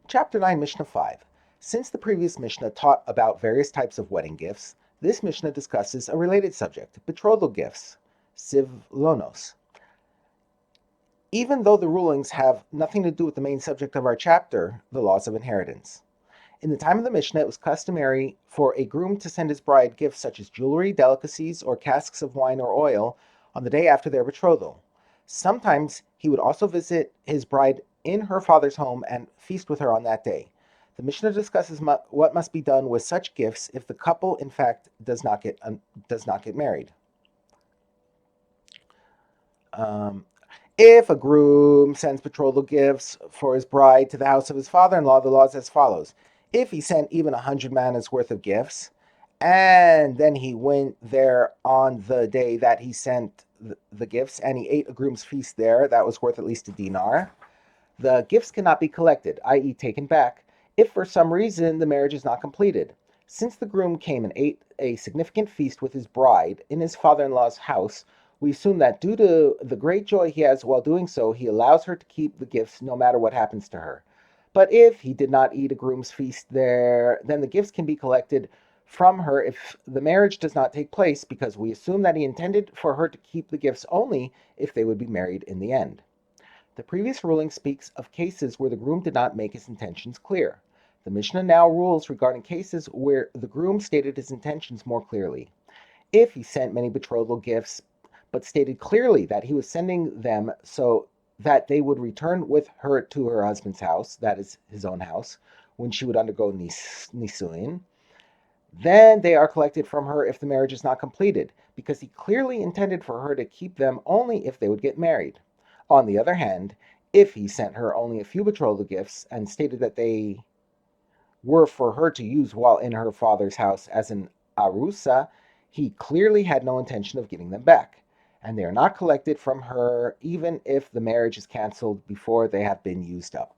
Chapter 9, Mishnah 5. Since the previous Mishnah taught about various types of wedding gifts, this Mishnah discusses a related subject, betrothal gifts, sivlonos. Even though the rulings have nothing to do with the main subject of our chapter, the laws of inheritance. In the time of the Mishnah, it was customary for a groom to send his bride gifts such as jewelry, delicacies, or casks of wine or oil on the day after their betrothal. Sometimes he would also visit his bride in her father's home and feast with her on that day. The Mishnah discusses what must be done with such gifts if the couple, in fact, does not get married. If a groom sends betrothal gifts for his bride to the house of his father-in-law, the law is as follows. If he sent even 100 mannas worth of gifts, and then he went there on the day that he sent the gifts, and he ate a groom's feast there, that was worth at least a dinar, the gifts cannot be collected, i.e. taken back, if for some reason the marriage is not completed. Since the groom came and ate a significant feast with his bride in his father-in-law's house, we assume that due to the great joy he has while doing so, he allows her to keep the gifts no matter what happens to her. But if he did not eat a groom's feast there, then the gifts can be collected from her if the marriage does not take place, because we assume that he intended for her to keep the gifts only if they would be married in the end. The previous ruling speaks of cases where the groom did not make his intentions clear. The Mishnah now rules regarding cases where the groom stated his intentions more clearly. If he sent many betrothal gifts, but stated clearly that he was sending them so that they would return with her to her husband's house, that is his own house, when she would undergo nisuin, then they are collected from her if the marriage is not completed, because he clearly intended for her to keep them only if they would get married. On the other hand, if he sent her only a few betrothal gifts and stated that they were for her to use while in her father's house as an arusa, he clearly had no intention of giving them back, and they are not collected from her even if the marriage is canceled before they have been used up.